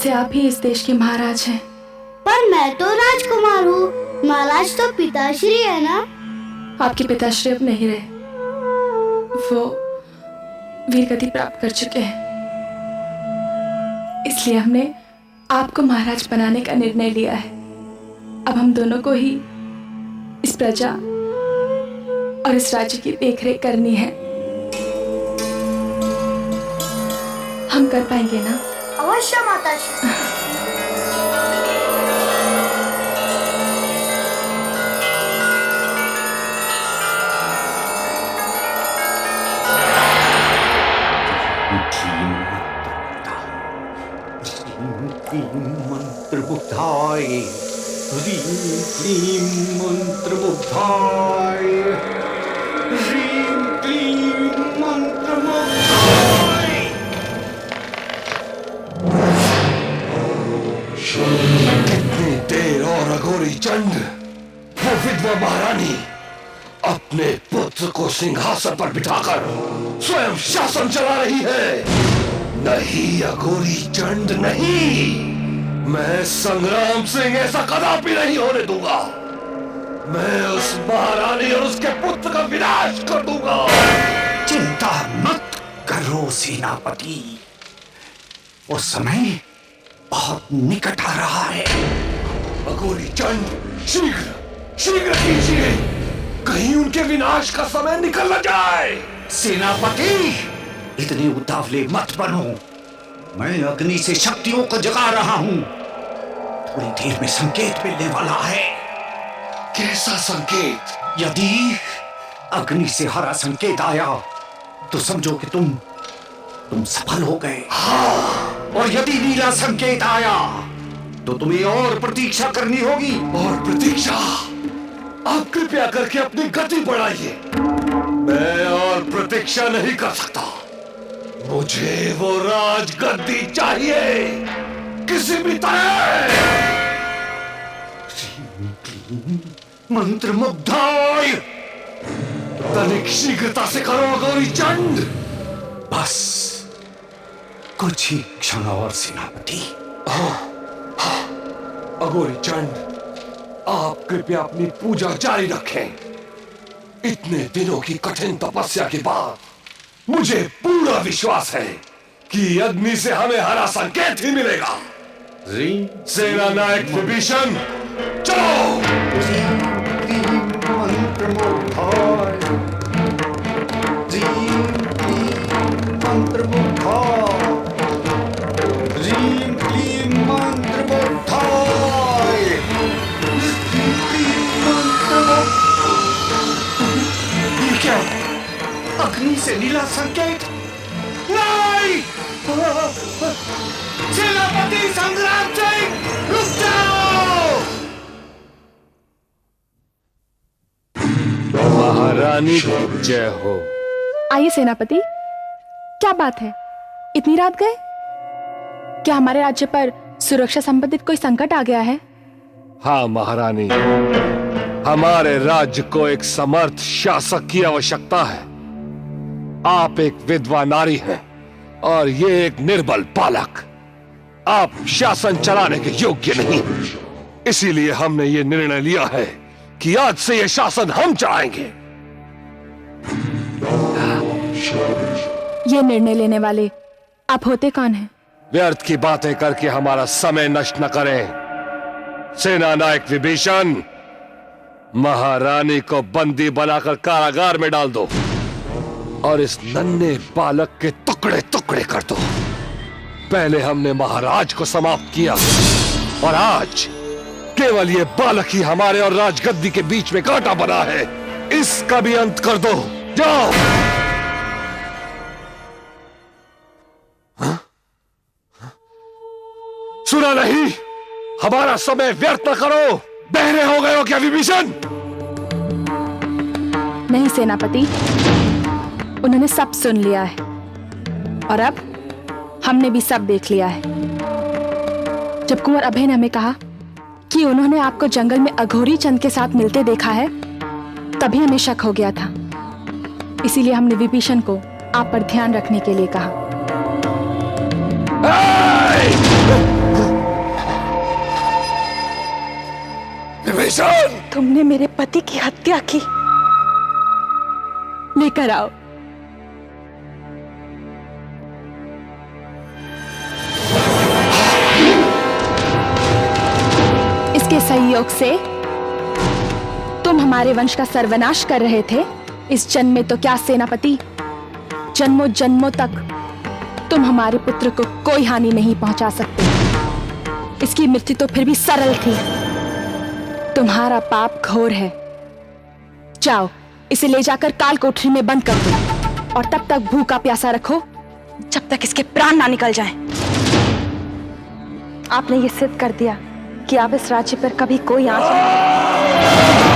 से आप ही इस देश के महाराज हैं। पर मैं तो राजकुमार हूँ, महाराज तो पिताश्री है ना। आपके पिताश्री अब नहीं रहे, वो वीरगति प्राप्त कर चुके हैं। इसलिए हमने आपको महाराज बनाने का निर्णय लिया है। अब हम दोनों को ही इस प्रजा और इस राज्य की देखरेख करनी है। हम कर पाएंगे ना? अवश्य माताश्री। मंत्रमुग्धाय, ह्रीं क्लीं मंत्रमुग्धाय, ह्रीं क्लीं मंत्रमुग्धाय। कितनी देर और अघोरी चंड, वो विधवा महारानी अपने पुत्र को सिंहासन पर बिठाकर स्वयं शासन चला रही है। नहीं अघोरी चंड नहीं, मैं संग्राम सिंह ऐसा कदापि नहीं होने दूंगा। मैं उस महारानी और उसके पुत्र का विनाश कर दूंगा। चिंता मत करो सेनापति, वो समय बहुत निकट आ रहा है। अघोरी चंड शीघ्र शीघ्र कीजिए, कहीं उनके विनाश का समय निकल न जाए। सेनापति, इतने उतावले मत बनो। मैं अग्नि से शक्तियों को जगा रहा हूं। थोड़ी देर में संकेत मिलने वाला है। कैसा संकेत? यदि अग्नि से हरा संकेत आया तो समझो कि तुम सफल हो गए। और यदि नीला संकेत आया तो तुम्हें और प्रतीक्षा करनी होगी। और प्रतीक्षा? आप कृपया करके अपनी गति बढ़ाइए। मैं और प्रतीक्षा नहीं कर सकता। मुझे वो राजगद्दी चाहिए किसी भी तरह। मंत्रमुग्धाय, तनिक शीघ्रता से करो अघोरी चंड। बस कुछ ही क्षण और सेनापति। अघोरी चंड, आप कृपया अपनी पूजा जारी रखें। इतने दिनों की कठिन तपस्या के बाद मुझे पूरा विश्वास है कि अग्नि से हमें हरा संकेत ही मिलेगा। सेना नायक विभीषण, चलो। अग्नि से नीला संकेत नहीं। सेनापति संग्राम सिंह, रुक जाओ। महारानी जय हो। आइए सेनापति, क्या बात है, इतनी रात गए? क्या हमारे राज्य पर सुरक्षा संबंधित कोई संकट आ गया है? हाँ महारानी, हमारे राज्य को एक समर्थ शासक की आवश्यकता है। आप एक विधवा नारी हैं और ये एक निर्बल बालक। आप शासन चलाने के योग्य नहीं। इसीलिए हमने ये निर्णय लिया है कि आज से ये शासन हम चलाएंगे। ये निर्णय लेने वाले आप होते कौन हैं? व्यर्थ की बातें करके हमारा समय नष्ट न करें। सेना नायक विभीषण, महारानी को बंदी बनाकर कारागार में डाल दो और इस नन्हे बालक के टुकड़े टुकड़े कर दो। पहले हमने महाराज को समाप्त किया और आज केवल ये बालक ही हमारे और राजगद्दी के बीच में कांटा बना है। इसका भी अंत कर दो। जाओ। सुना नहीं? हमारा समय व्यर्थ न करो। बहरे हो गए हो क्या विभीषण? नहीं सेनापति, उन्होंने सब सुन लिया है और अब हमने भी सब देख लिया है। जब कुंवर अभय ने हमें कहा कि उन्होंने आपको जंगल में अघोरी चंद के साथ मिलते देखा है, तभी हमें शक हो गया था। इसीलिए हमने विभीषण को आप पर ध्यान रखने के लिए कहा। विभीषण! तुमने मेरे पति की हत्या की। लेकर आओ। इसके संयोग से तुम हमारे वंश का सर्वनाश कर रहे थे। इस जन्म में तो क्या सेनापति, जन्मों जन्मों तक तुम हमारे पुत्र को कोई हानि नहीं पहुंचा सकते। इसकी मृत्यु तो फिर भी सरल थी। तुम्हारा पाप घोर है। जाओ, इसे ले जाकर काल कोठरी में बंद कर दो और तब तक भूखा प्यासा रखो जब तक इसके प्राण ना निकल जाएं। आपने ये सिद्ध कर दिया कि आप इस राज्य पर कभी कोई आंच नहीं।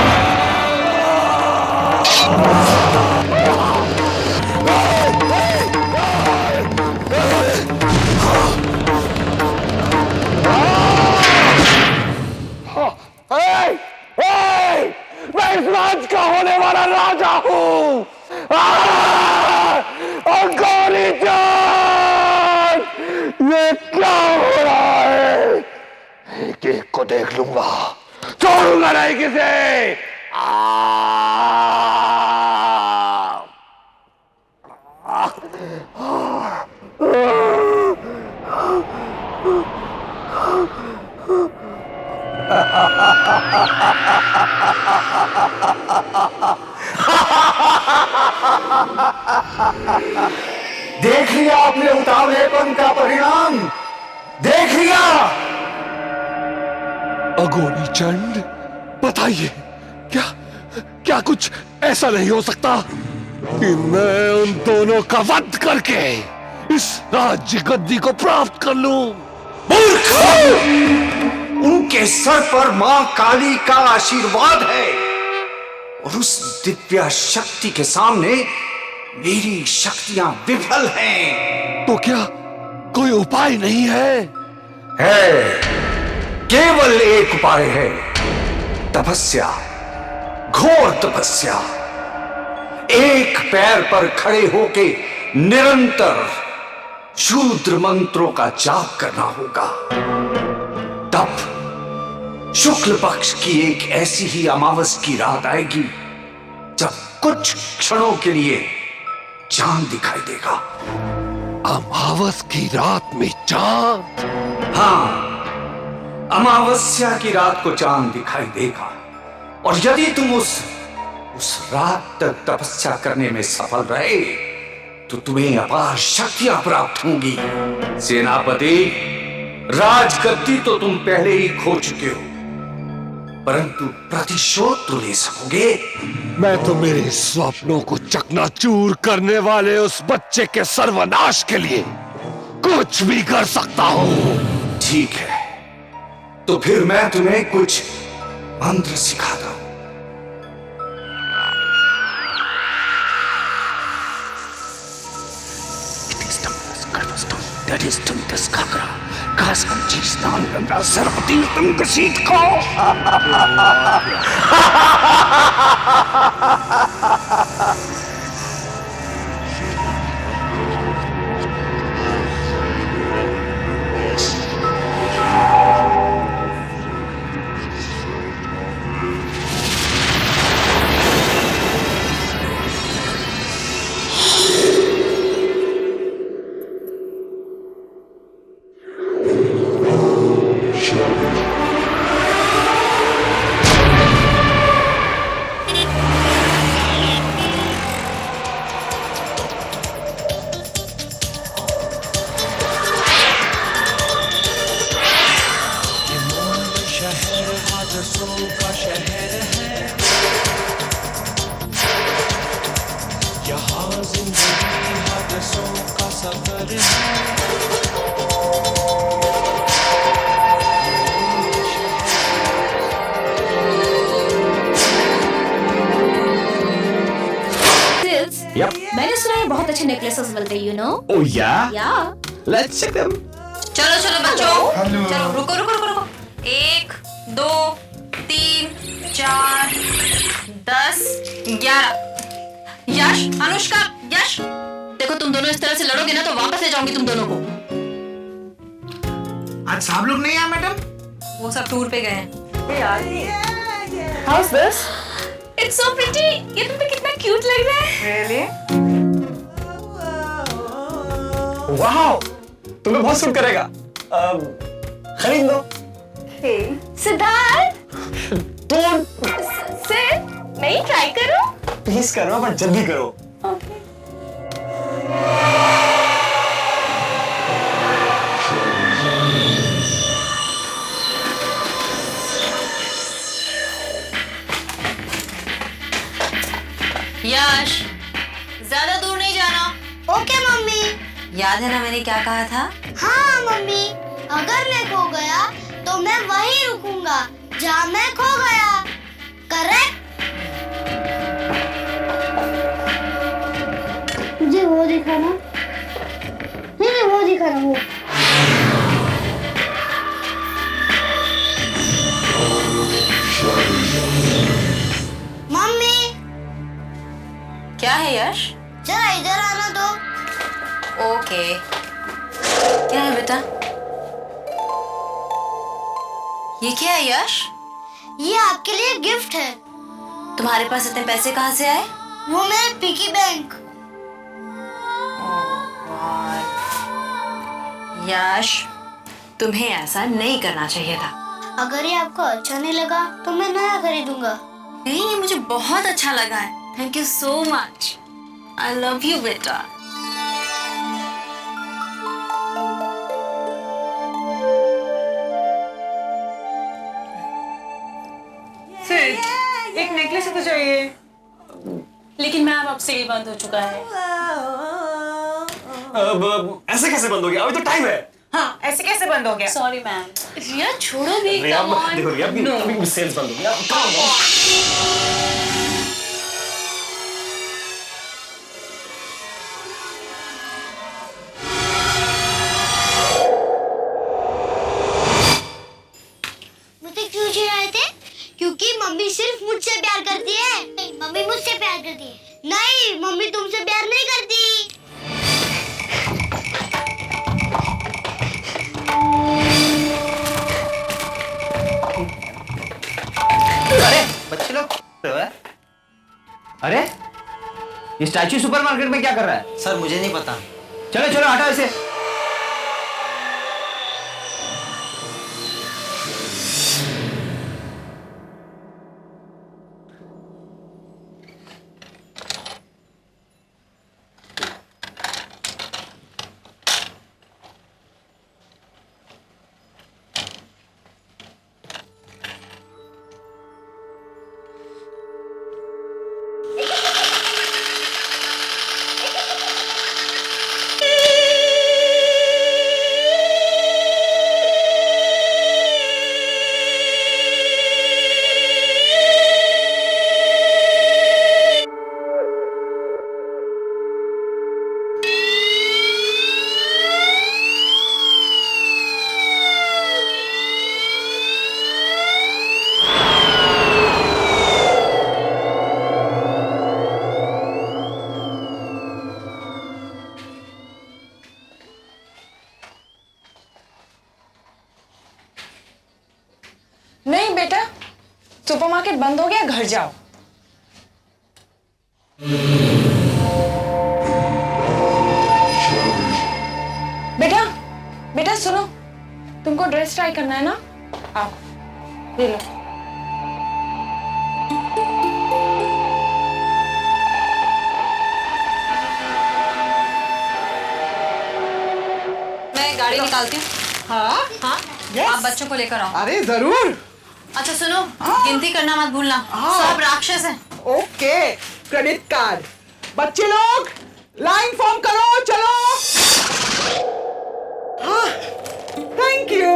मैं इस राज का होने वाला राजा हूं। और गोली जान, ये क्या हो रहा है? एक एक को देख लूंगा, छोड़ूंगा नहीं किसे। देख लिया आपने उतावलेपन का परिणाम, देख लिया। अघोरी चंड, बताइए, क्या कुछ ऐसा नहीं हो सकता कि मैं उन दोनों का वध करके इस राज्य गद्दी को प्राप्त कर लूं? मूर्ख! उनके सर पर मां काली का आशीर्वाद है और उस दिव्य शक्ति के सामने मेरी शक्तियां विफल हैं। तो क्या कोई उपाय नहीं है? है, केवल एक उपाय है। तपस्या, घोर तपस्या। एक पैर पर खड़े होके निरंतर शूद्र मंत्रों का जाप करना होगा। तब शुक्ल पक्ष की एक ऐसी ही अमावस की रात आएगी जब कुछ क्षणों के लिए चांद दिखाई देगा। अमावस की रात में चांद? हाँ, अमावस्या की रात को चांद दिखाई देगा और यदि तुम उस रात तक तपस्या करने में सफल रहे तो तुम्हें अपार शक्तियां प्राप्त होंगी। सेनापति, राजगद्दी तो तुम पहले ही खो चुके हो, परंतु प्रतिशोध तो ले सकोगे। मैं तो मेरे स्वप्नों को चकनाचूर करने वाले उस बच्चे के सर्वनाश के लिए कुछ भी कर सकता हूं। ठीक है, तो फिर मैं तुम्हें कुछ मंत्र सिखाता हूं। मैंने सुना है बहुत अच्छे नेकलेसेस मिलते हैं, you know. Oh yeah? Yeah. Let's check them. चलो चलो बच्चों, चलो रुको रुको रुको रुको। 1 2 3 4 10 11। यश, अनुष्का, यश, देखो तुम दोनों इस तरह से लड़ोगे ना तो वापस ले जाऊंगी तुम दोनों को। आज सब लोग नहीं आए मैडम? वो सब टूर पे गए हैं। How's this? It's so pretty. ये तुम पे कितना क्यूट लग रहा है. Really? वाओ, तुम्हें बहुत सूट करेगा. खरीद लो. सिद्धार्थ, Don't. सिर, नहीं ट्राई करो. प्लीज करो, पर जल्दी करो. Okay. यश, ज्यादा दूर नहीं जाना. Okay mummy. याद है ना मैंने क्या कहा था? हाँ मम्मी, अगर मैं खो गया तो मैं वहीं रुकूंगा जहाँ मैं खो गया. करेक्ट? मुझे वो दिखाना. नहीं वो दिखाना वो. मम्मी क्या है यश? जरा इधर आना दो. ओके. क्या है बेटा? ये क्या है यश? ये आपके लिए गिफ्ट है. तुम्हारे पास इतने पैसे कहाँ से आए? वो मेरे पिगी बैंक. यश, तुम्हें ऐसा नहीं करना चाहिए था. अगर ये आपको अच्छा नहीं लगा तो मैं नया खरीदूंगा. नहीं, ये मुझे बहुत अच्छा लगा है. Thank you so much. I love you बेटा. सिर्फ एक नेकलेस तो चाहिए. लेकिन मैं आपसे ये बंद हो चुका है. अब ऐसे कैसे बंद हो गया? अभी तो टाइम है. हाँ, ऐसे कैसे बंद हो गया? Sorry ma'am. रिया छोड़ो भी. रिया, come on. देखो रिया, अभी सेल्स बंद हो गया. Come on. मुझे क्यों चिढ़ाए थे? क्योंकि मम्मी सिर्फ मुझसे प्यार करती है. नहीं, मम्मी मुझसे प्यार करती है. नहीं, मम्मी तुमसे प्यार नहीं करती. अरे बच्चे लोग, अरे ये स्टैचू सुपरमार्केट में क्या कर रहा है? सर मुझे नहीं पता. चलो चलो हटाओ इसे. नहीं बेटा, सुपरमार्केट बंद हो गया, घर जाओ. बेटा, बेटा सुनो, तुमको ड्रेस ट्राई करना है ना? आओ, ले लो. मैं गाड़ी निकालती हूँ. हाँ, हाँ, Yes. आप बच्चों को लेकर आओ. अरे जरूर. अच्छा सुनो, गिनती करना मत भूलना. सब राक्षस हैं. Okay, credit card. बच्चे लोग लाइन फॉर्म करो, चलो. हाँ, थैंक यू.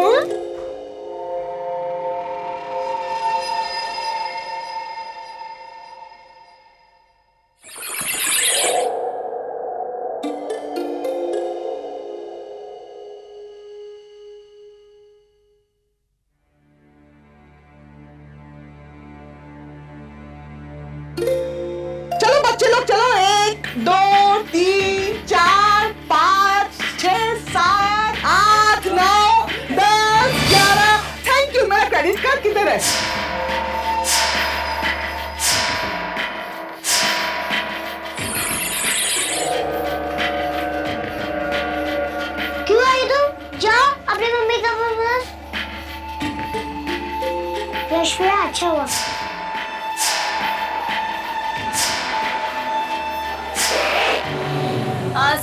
चलो बच्चे लोग चलो. 1 2 3 4 5 6 7 8 9 10 11. Thank you. मेरा क्रेडिट कार्ड किधर है?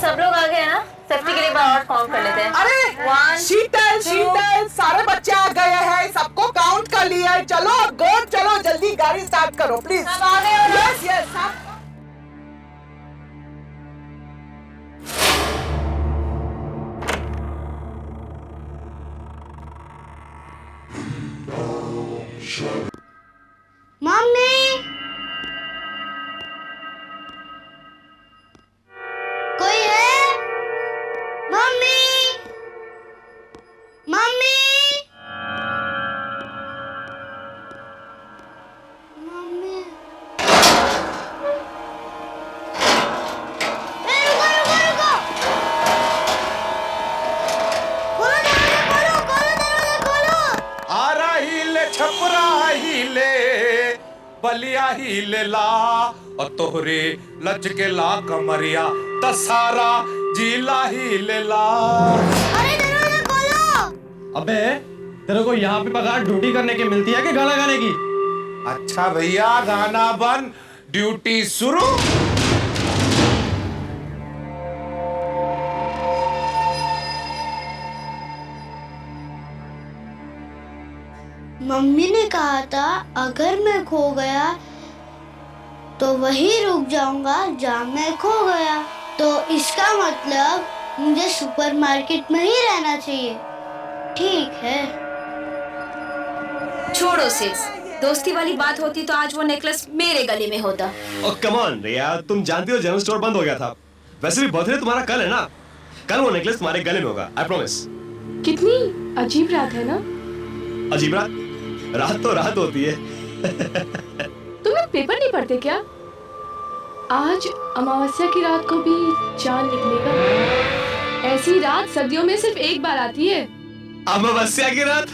सब लोग आ गए हैं ना? सेफ्टी के लिए एक बार और काउंट कर लेते हैं। अरे One, शीतल two. शीतल सारे बच्चे आ गए हैं, सबको काउंट कर लिया है। चलो गुड, चलो जल्दी गाड़ी स्टार्ट करो प्लीज। सब आ गए हो ना? Yes yes. मम्मी कोई है? मम्मी मम्मी मम्मी ए, रुको रुको रुको, खोलो दरवाजा, खोलो दरवाजा खोलो। आरा हिले छपरा हिले बलिया हिले ला और तोहरे लच के ला कमरिया तसारा जिला हिले ला। अरे दरवाजा खोलो। अबे तेरे को यहाँ पे पगार ड्यूटी करने की मिलती है कि गाना गाने की? अच्छा भैया गाना बंद, ड्यूटी शुरू। मम्मी ने कहा था अगर मैं खो गया तो वहीं रुक जाऊंगा जहाँ मैं खो गया, तो इसका मतलब मुझे सुपरमार्केट में ही रहना चाहिए। ठीक है। छोड़ो सिस, दोस्ती वाली बात होती तो आज वो नेकलेस मेरे गले में होता। और कम ऑन रिया, तुम जानती हो जनरल स्टोर बंद हो गया था। वैसे भी बर्थडे तुम्हारा कल है ना, कल वो नेकलेस तुम्हारे गले में होगा, आई प्रॉमिस। कितनी अजीब रात है ना? अजीब रात? रात तो रात होती है। तुम लोग पेपर नहीं पढ़ते क्या? आज अमावस्या की रात को भी चांद निकलेगा। ऐसी रात सदियों में सिर्फ एक बार आती है। अमावस्या की रात?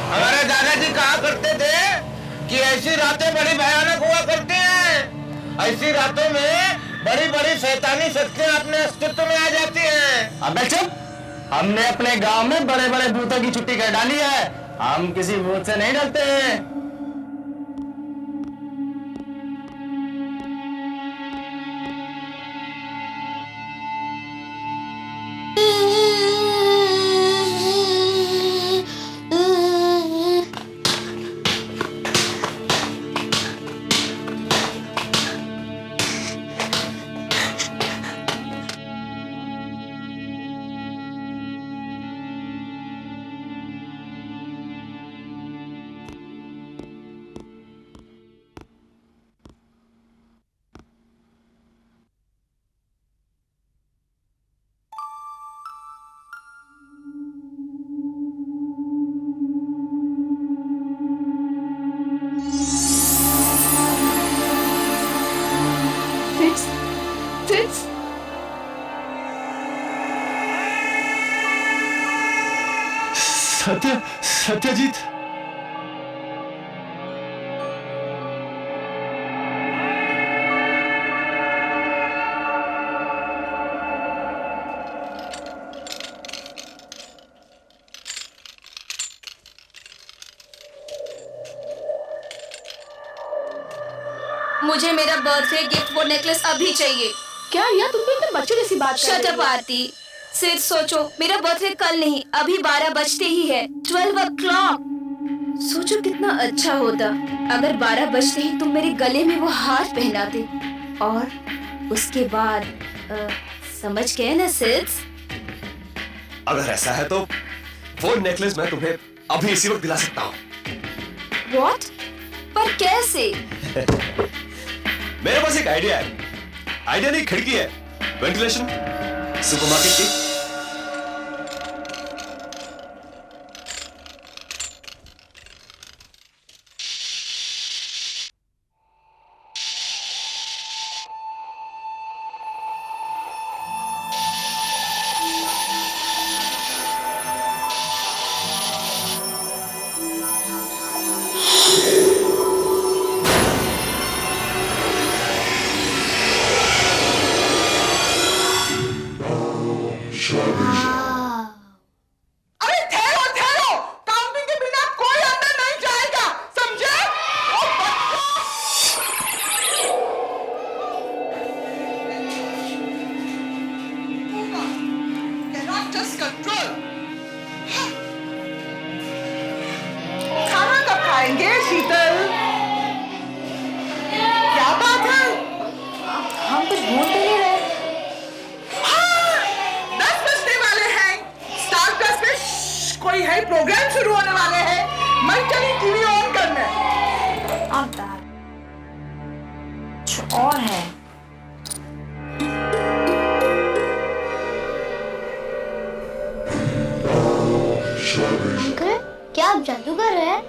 हमारे दादाजी कहा करते थे कि ऐसी रातें बड़ी भयानक हुआ करती हैं। ऐसी रातों में बड़ी बड़ी शैतानी शक्तियां अपने अस्तित्व में आ जाती हैं। अबे चुप, हमने अपने गांव में बड़े बड़े भूतों की छुट्टी कर डाली है, हम किसी भूत से नहीं डरते हैं। सत्यजीत, मुझे मेरा बर्थडे गिफ्ट वो नेकलेस अभी चाहिए। क्या रिया, तुम भी एकदम बच्चों जैसी बात कर शट रही अप हो। आरती, सिर्फ सोचो मेरा बर्थडे कल नहीं, अभी 12 बजते ही है, 12 o'clock। सोचो कितना अच्छा होता अगर 12 बजते ही तुम मेरे गले में वो हार पहनाते, और उसके बाद समझ गए ना सिर्फ? अगर ऐसा है तो वो नेकलेस मैं तुम्हें अभी इसी वक्त दिला सकता हूँ। What? पर कैसे? मेरे पास एक आइडिया है। आइडिया नहीं, खिड़की है, वेंटिलेशन सुपरमार्केट की। शीतल, क्या बात है? हम कुछ भूल तो नहीं रहे। हाँ, 10 बजने वाले हैं। स्टार प्लस में कोई है, प्रोग्राम शुरू होने वाले हैं। मैं चली टीवी ऑन करने। अब कुछ और है। अंकल, क्या आप जादूगर हैं?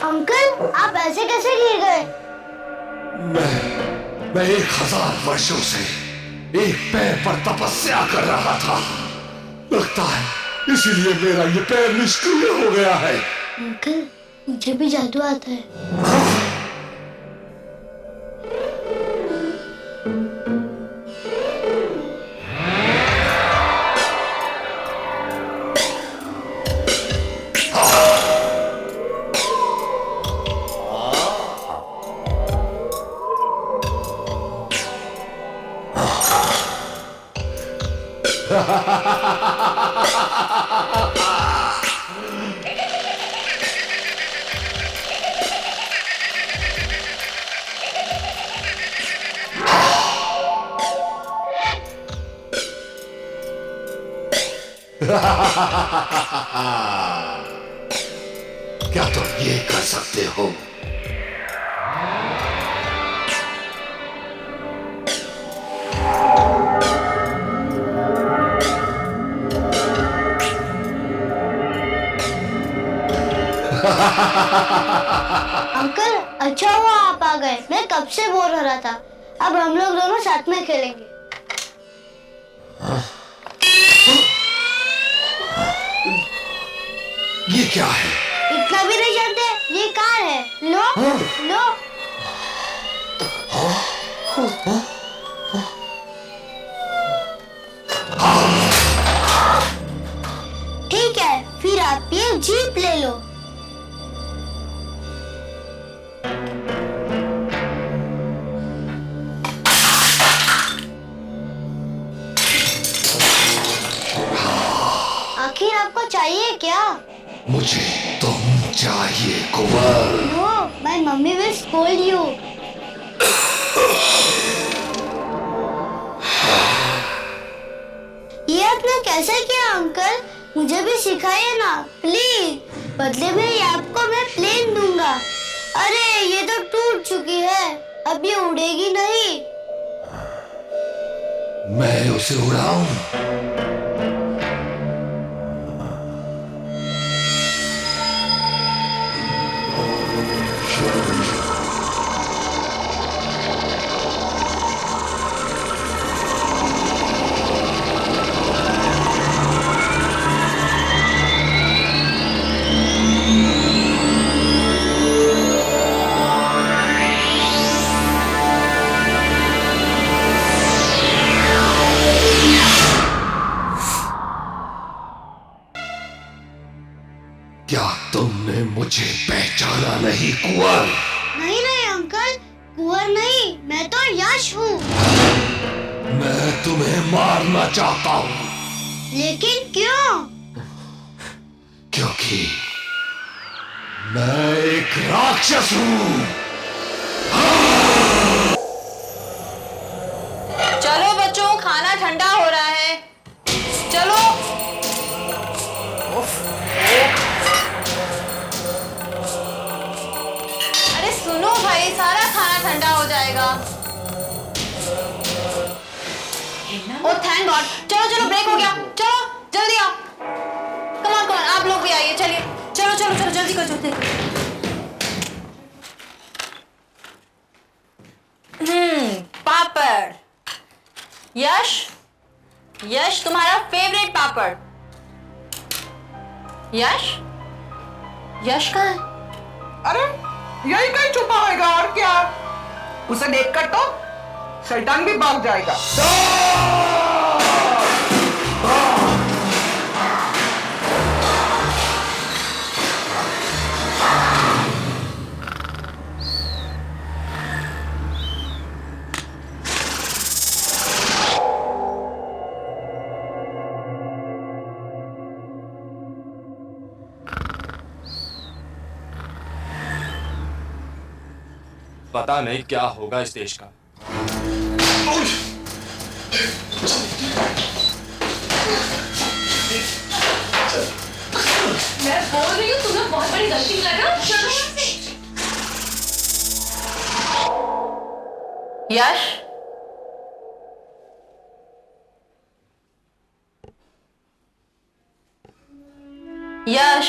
अंकल, आप ऐसे कैसे गिर गए? मैं 1000 वर्षों से एक पैर पर तपस्या कर रहा था। लगता है इसीलिए मेरा ये पैर निष्क्रिय हो गया है। अंकल, मुझे भी जादू आता है। क्या तुम ये कर सकते हो? अंकल, अच्छा हुआ आप आ गए। मैं कब से बोर हो रहा था। अब हम लोग दोनों साथ में खेलेंगे। ये क्या है? इतना भी नहीं जानते? ये कार है। लो, लो। ठीक है, फिर आप ये जीप ले लो। आखिर आपको चाहिए क्या? मुझे तुम चाहिए Kunwar. No, my mummy will scold you. ये आपने कैसे किया अंकल? मुझे भी सिखाइए ना प्लीज। बदले में ये आपको मैं प्लेन दूंगा। अरे ये तो टूट चुकी है, अब ये उड़ेगी नहीं। मैं उसे उड़ाऊं? क्या तुमने मुझे पहचाना नहीं कुंवर? नहीं नहीं अंकल, कुंवर नहीं, मैं तो यश हूँ। मैं तुम्हें मारना चाहता हूँ। लेकिन क्यों? क्योंकि मैं एक राक्षस हूँ। चलो बच्चों, खाना ठंडा हो रहा है। चलो। अरे सुनो भाई, सारा खाना ठंडा हो जाएगा। ओ थैंक गॉड। चलो चलो, ब्रेक हो गया। चलो जल्दी आओ। कम ऑन आप लोग भी आइए। चलिए चलो चलो चलो, जल्दी करो जल्दी। पापड़। यश, यश तुम्हारा फेवरेट पापड़। यश, यश कहाँ है? अरे यही कहीं छुपा होगा, और क्या? उसे देखकर तो शैतान भी भाग जाएगा। पता नहीं क्या होगा इस देश का। मैं बोल रही हूँ तुम्हें बहुत बड़ी गलती कर रहे हो। चलो यहाँ से। यश, यश,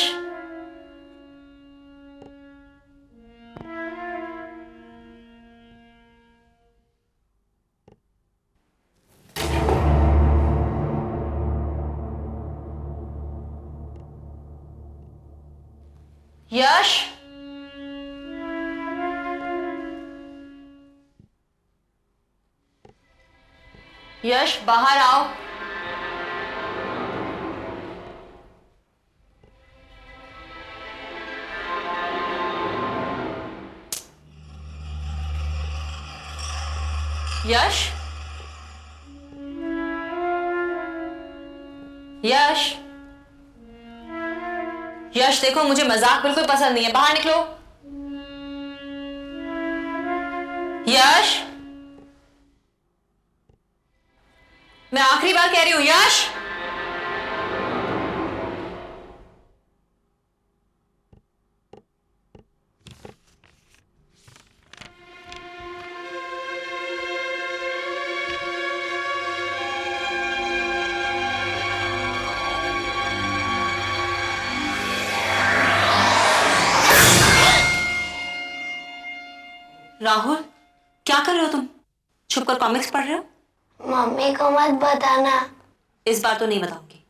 यश, यश बाहर आओ। यश, यश, यश देखो मुझे मजाक बिल्कुल पसंद नहीं है, बाहर निकलो। यश, मैं आखिरी बार कह रही हूं यश। राहुल, क्या कर रहे हो तुम? छुपकर कॉमिक्स पढ़ रहे हो? मम्मी को मत बताना। इस बार तो नहीं बताऊंगी,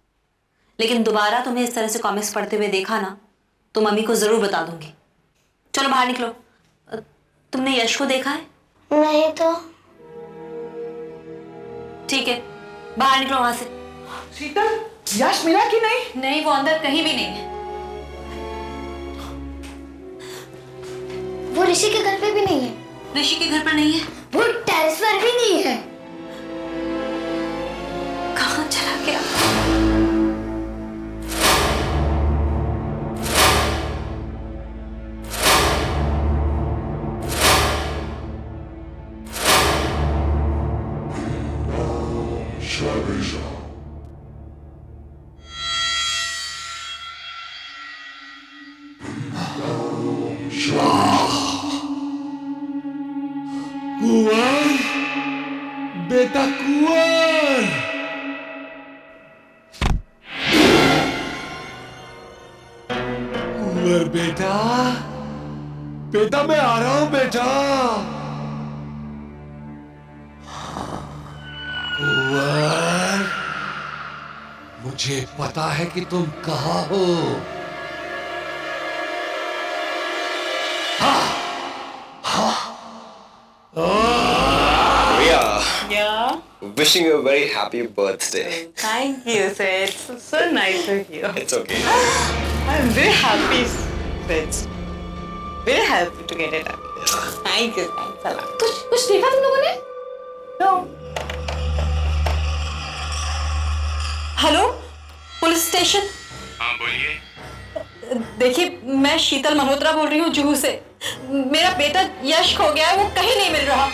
लेकिन दोबारा तुम्हें इस तरह से कॉमिक्स पढ़ते हुए देखा ना तो मम्मी को जरूर बता दूंगी। चलो बाहर निकलो। तुमने यश को देखा है? नहीं तो। ठीक है, बाहर निकलो वहां से। शीतल, यश मिला कि नहीं? नहीं, वो अंदर कहीं भी नहीं है। वो ऋषि के घर पे भी नहीं है। ऋषि के घर पर नहीं है? वो टेरेस पर भी नहीं है। कहाँ चला गया? कुंवर, बेटा कुंवर। कुंवर बेटा, बेटा मैं आ रहा हूं बेटा। कुंवर, मुझे पता है कि तुम कहां हो। Yeah. Wishing you a very happy birthday. Thank you, sir. It's so nice of you. It's okay. I'm very happy, Fritz. Very happy to get it done. Thank you. Thanks a lot. कुछ देखा तुम लोगों ने? No. Hello, police station. हाँ बोलिए। देखिए, मैं शीतल मल्होत्रा बोल रही हूँ जुहू से। मेरा बेटा यश खो गया है, वो कहीं नहीं मिल रहा।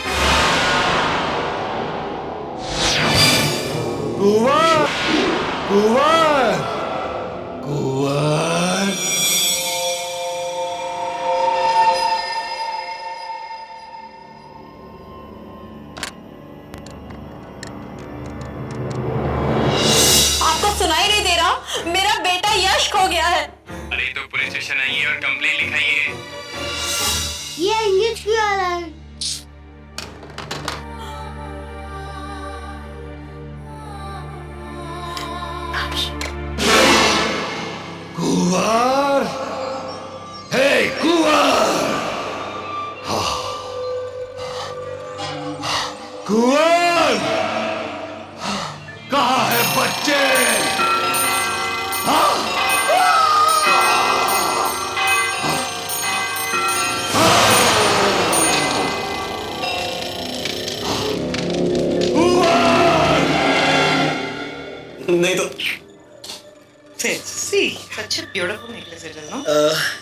कुंवर, कुंवर, कुंवर। आपको सुनाई नहीं दे रहा? मेरा बेटा यश खो गया है। अरे तो पुलिस स्टेशन आइए और कंप्लेंट लिखाइए। ये इंग्लिश क्यों आ रहा है? कुंवर, हे कुंवर, कुंवर, कहाँ है बच्चे? नहीं तो Fritz, see, such a beautiful necklace it is, no?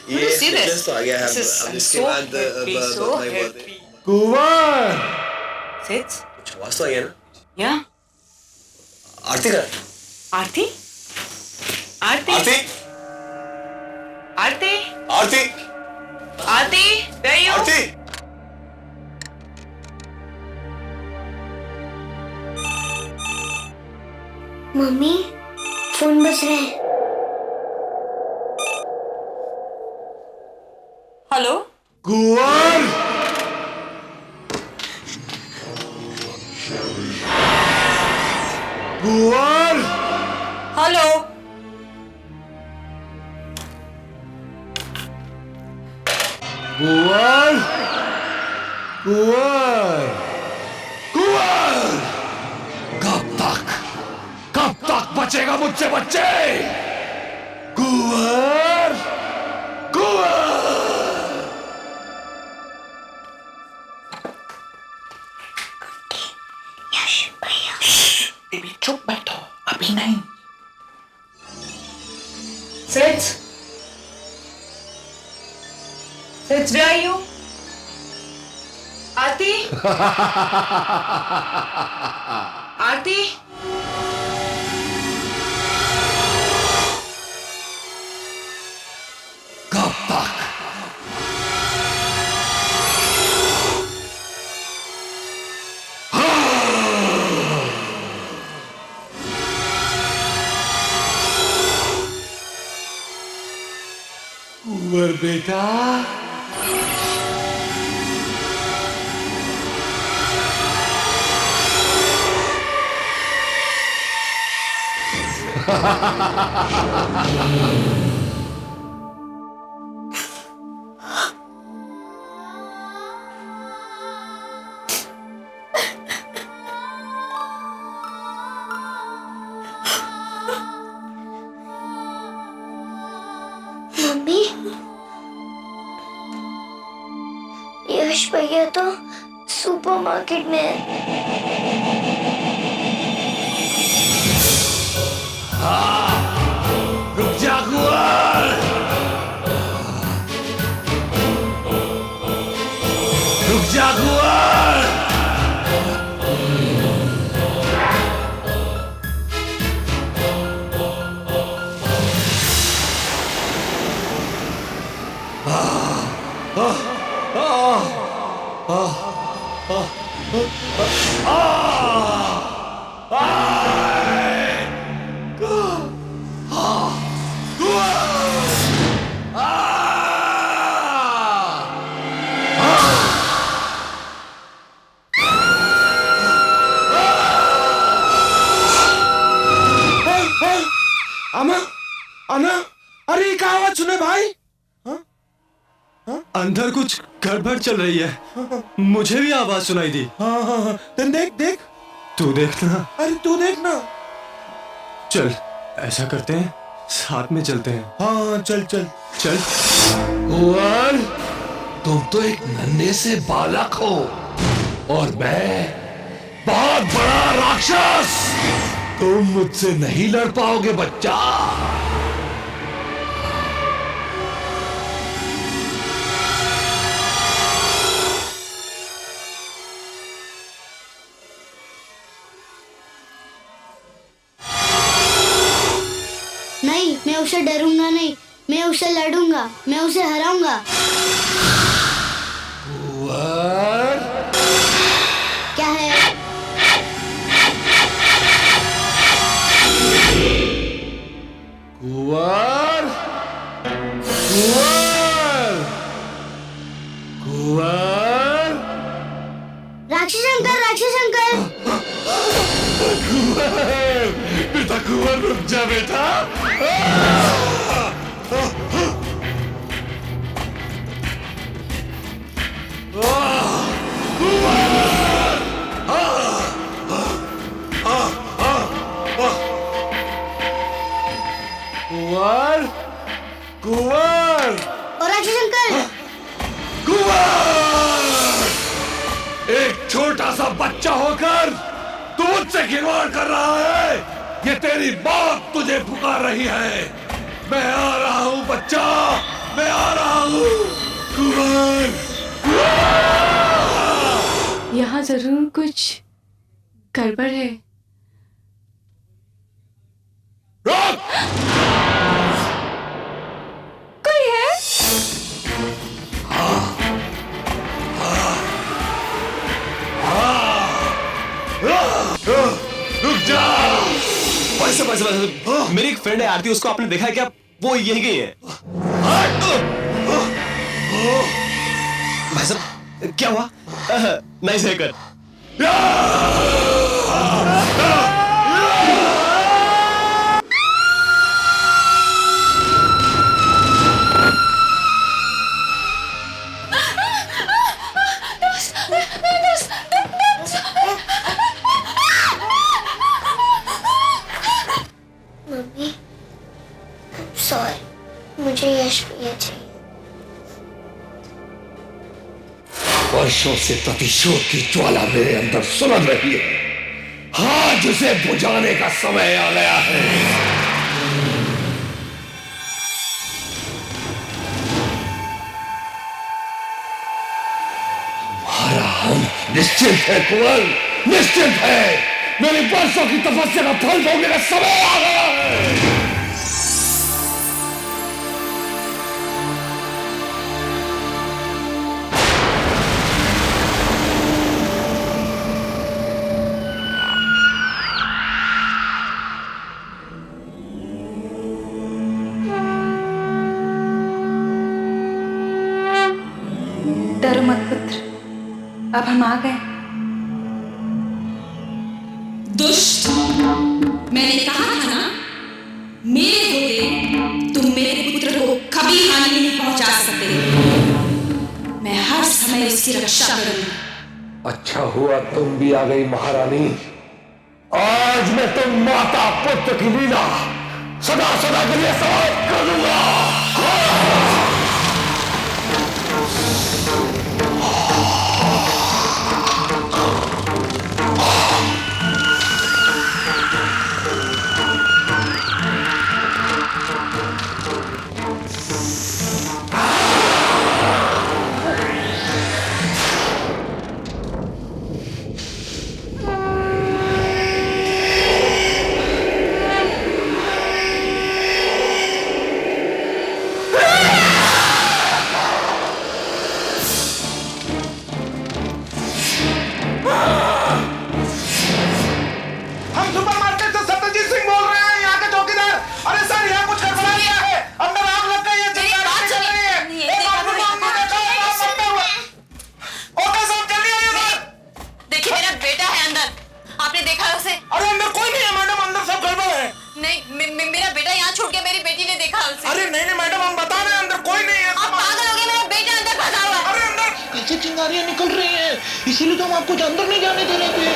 ये see this? necklace तो आ गया है। This is, अब I'm इसके so बाद happy, so my birthday। happy. Kunwar. सिट्स कुछ आवाज तो आई है ना? या आरती का? Aarti Aarti Aarti Aarti Aarti Aarti where are you? Aarti. Mummy phone बज रहा है। हेलो कुंवर। कुंवर। हेलो कुंवर। कुंवर। कुंवर। कब तक बचेगा मुझसे बच्चे? कुंवर। कुंवर। बेबी चुप बैठो, अभी नहीं। सिट्स सिट्स where are you? Aarti Aarti कब तक? कुंवर बेटा। मम्मी यश भैया तो सुपरमार्केट में है। रुक जा कुंवर। रुक जा कुंवर। अमा अना, अरे क्या आवाज सुने भाई? अंदर कुछ गड़बड़ चल रही है। मुझे भी आवाज सुनाई दी। हाँ, तुम देख देख। तू देखना। अरे तू देखना। चल ऐसा करते हैं, साथ में चलते हैं। हाँ चल चल चल। कुंवर, तुम तो एक नन्हे से बालक हो और मैं बहुत बड़ा राक्षस। तुम मुझसे नहीं लड़ पाओगे बच्चा। नहीं, मैं उसे डरूंगा नहीं, मैं उसे लड़ूंगा, मैं उसे हराऊंगा। कुंवर, क्या है? कुंवर, कुंवर, कुंवर, राक्षस अंकल, राक्षस अंकल। बेटा कुंवर, रुक जा बेटा। कुंवर, कुंवर, और राक्षस अंकल। कुंवर, एक छोटा सा बच्चा होकर तू मुझसे खिलवाड़ कर रहा है। ये तेरी मौत तुझे पुकार रही है। मैं आ रहा हूं बच्चा, मैं आ रहा हूं। कुंवर, कुंवर! यहाँ जरूर कुछ गड़बड़ है। कोई है? रुक जा। मेरी एक फ्रेंड है आरती, उसको आपने देखा है क्या? वो यही गई है। भाई साहब क्या हुआ? नाइस हेयर मम्मी सॉरी, मुझे यश भैया चाहिए। वर्षों से प्रतिशोध की ज्वाला मेरे अंदर सुलग रही है। आज उसे बुझाने का समय आ गया है। हमारा हम निश्चित है कुंवर, निश्चित है। मेरी वर्षों की तपस्या का फल भोगने का समय आ गया है। डरो मत पुत्र, अब हम आ गए। दुष्ट, मैंने कहा था ना, मेरे होते तुम मेरे पुत्र को कभी हानि नहीं पहुंचा सकते। मैं हर समय उसकी रक्षा करूंगी। अच्छा हुआ तुम भी आ गई महारानी। आज मैं तुम माता पुत्र की लीला सदा सदा के लिए समाप्त कर दूंगा। चिंगारियां निकल रही हैं, इसीलिए तो हम आपको अंदर नहीं जाने दे रहे थे।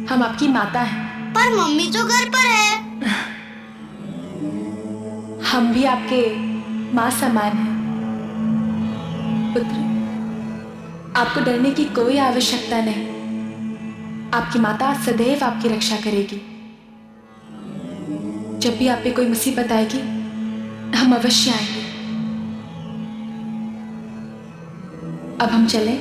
हम आपकी माता हैं। पर मम्मी तो घर पर है। हम भी आपके माँ समान हैं। पुत्र, आपको डरने की कोई आवश्यकता नहीं। आपकी माता सदैव आपकी रक्षा करेगी। जब भी आप पे कोई मुसीबत आएगी, हम अवश्य आएंगे। अब हम चलें।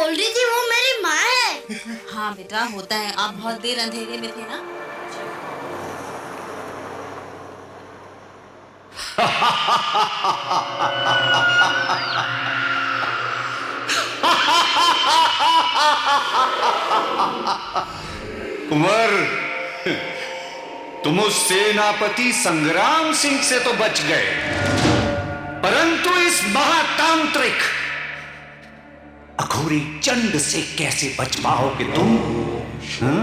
बोल रही थी वो मेरी माँ है। हाँ बेटा होता है, आप बहुत देर अंधेरे में थे ना। कुंवर, तुम उस सेनापति संग्राम सिंह से तो बच गए, परंतु इस महातांत्रिक अघोरी चंड से कैसे बच पाओगे तुम? हाँ?